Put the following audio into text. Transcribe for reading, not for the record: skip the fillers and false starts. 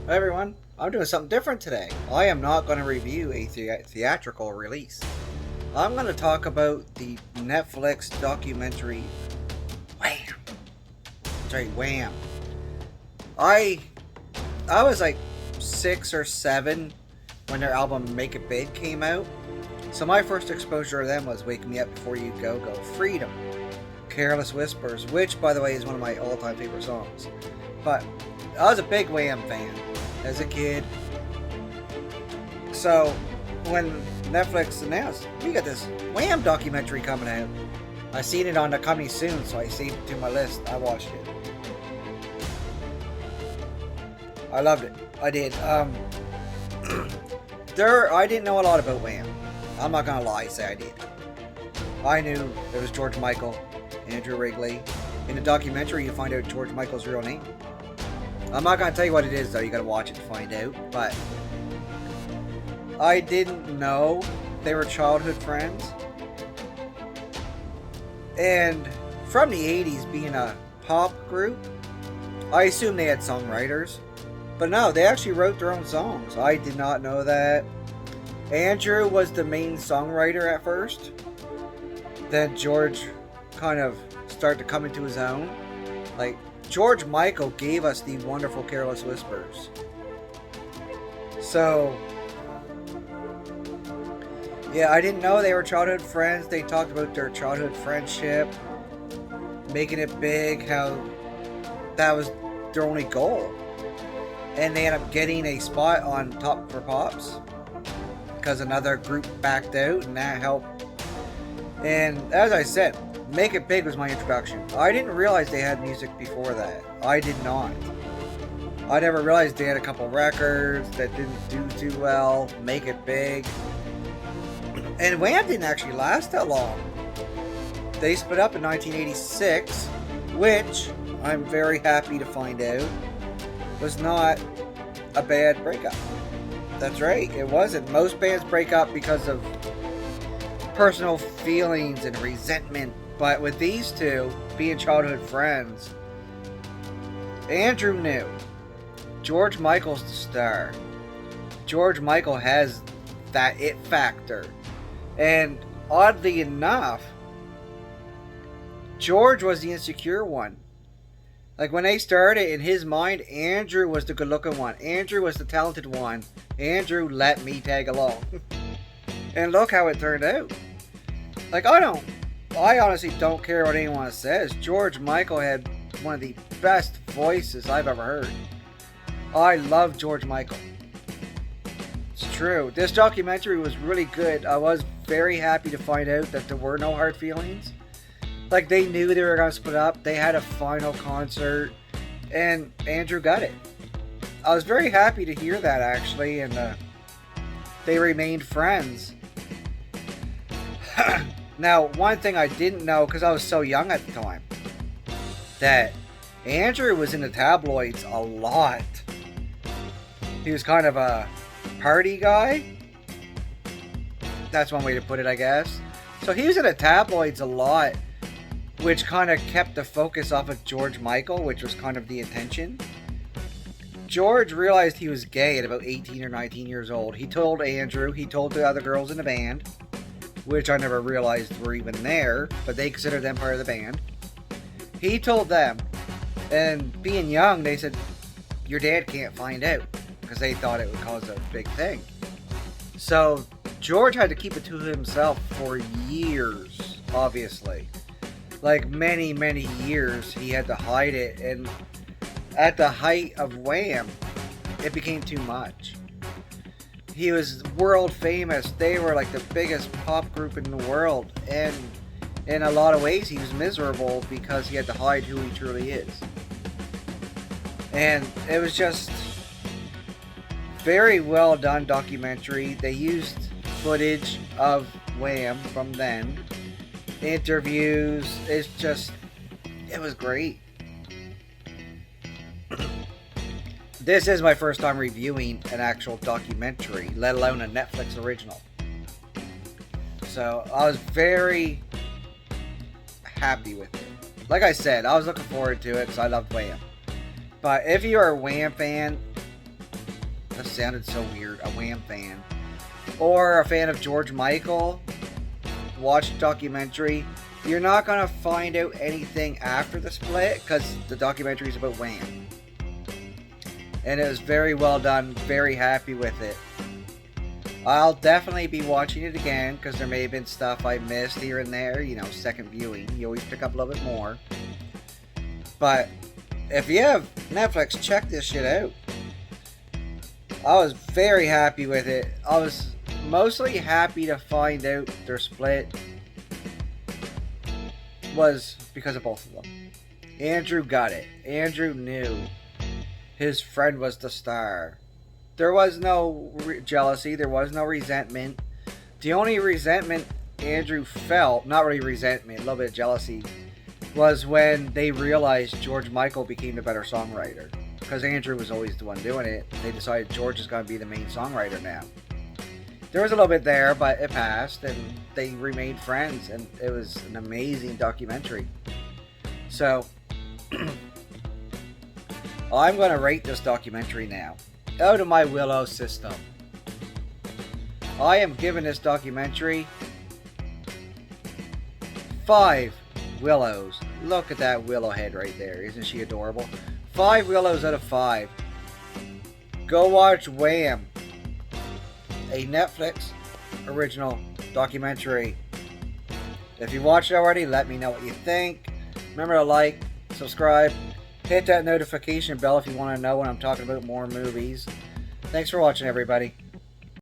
Hi everyone, I'm doing something different today. I am not going to review a theatrical release. I'm going to talk about the Netflix documentary Wham. Sorry, Wham. I I was like 6 or 7 when their album Make It Big came out. So my first exposure to them was Wake Me Up Before You Go Go, Freedom, Careless Whispers, which by the way is one of my all-time favorite songs. But I was a big Wham fan as a kid. So when Netflix announced we got this Wham documentary coming out, I seen it on the coming soon, so I saved it to my list. I watched it. I loved it. I did. I didn't know a lot about Wham. I'm not gonna lie, say I did. I knew there was George Michael, Andrew Wrigley. In the documentary, you find out George Michael's real name. I'm not gonna tell you what it is though. You gotta watch it to find out. But I didn't know they were childhood friends. And from the 80s, being a pop group, I assumed they had songwriters. But no, they actually wrote their own songs. I did not know that. Andrew was the main songwriter at first. Then George kind of started to come into his own. Like, George Michael gave us the wonderful Careless Whispers. So, yeah, I didn't know they were childhood friends. They talked about their childhood friendship, making it big, how that was their only goal. And they ended up getting a spot on Top for Pops because another group backed out, and that helped. And as I said, Make It Big was my introduction. I didn't realize they had music before that. I did not. I never realized they had a couple records that didn't do too well. Make It Big. And Wham didn't actually last that long. They split up in 1986, which I'm very happy to find out was not a bad breakup. That's right, it wasn't. Most bands break up because of personal feelings and resentment, but with these two being childhood friends, Andrew knew George Michael's the star. George Michael has that it factor. And oddly enough, George was the insecure one. Like when they started, in his mind, Andrew was the good looking one. Andrew was the talented one. Andrew let me tag along. And look how it turned out. Like, I honestly don't care what anyone says. George Michael had one of the best voices I've ever heard. I love George Michael. It's true. This documentary was really good. I was very happy to find out that there were no hard feelings. Like, they knew they were going to split up. They had a final concert, and Andrew got it. I was very happy to hear that, actually, and they remained friends. Now, one thing I didn't know, because I was so young at the time, that Andrew was in the tabloids a lot. He was kind of a party guy. That's one way to put it, I guess. So he was in the tabloids a lot, which kind of kept the focus off of George Michael, which was kind of the intention. George realized he was gay at about 18 or 19 years old. He told Andrew, he told the other girls in the band, which I never realized were even there, but they considered them part of the band. He told them, and being young, they said, your dad can't find out, because they thought it would cause a big thing. So George had to keep it to himself for years, obviously. Like many, many years, he had to hide it, and at the height of Wham, it became too much. He was world famous. They were like the biggest pop group in the world, and in a lot of ways, he was miserable because he had to hide who he truly is. And it was just very well done documentary. They used footage of Wham from then. Interviews, it was great. This is my first time reviewing an actual documentary, let alone a Netflix original. So I was very happy with it. Like I said, I was looking forward to it because I love Wham. But if you're a Wham fan, That sounded so weird. A Wham fan. Or a fan of George Michael. Watch the documentary. You're not going to find out anything after the split because the documentary is about Wham. And it was very well done. Very happy with it. I'll definitely be watching it again because there may have been stuff I missed here and there. You know, second viewing. You always pick up a little bit more. But if you have Netflix, check this shit out. I was very happy with it. I was mostly happy to find out their split was because of both of them. Andrew got it. Andrew knew his friend was the star. There was no jealousy. There was no resentment. The only resentment Andrew felt, not really resentment, a little bit of jealousy, was when they realized George Michael became the better songwriter. Because Andrew was always the one doing it. They decided George is going to be the main songwriter now. There was a little bit there, but it passed, and they remained friends, and it was an amazing documentary. So, I'm going to rate this documentary now. Out of my Willow system. I am giving this documentary 5 Willows. Look at that willow head right there. Isn't she adorable? 5 Willows out of 5. Go watch Wham, a Netflix original documentary. If you watched it already, let me know what you think. Remember to like, subscribe, hit that notification bell if you want to know when I'm talking about more movies. Thanks for watching, everybody.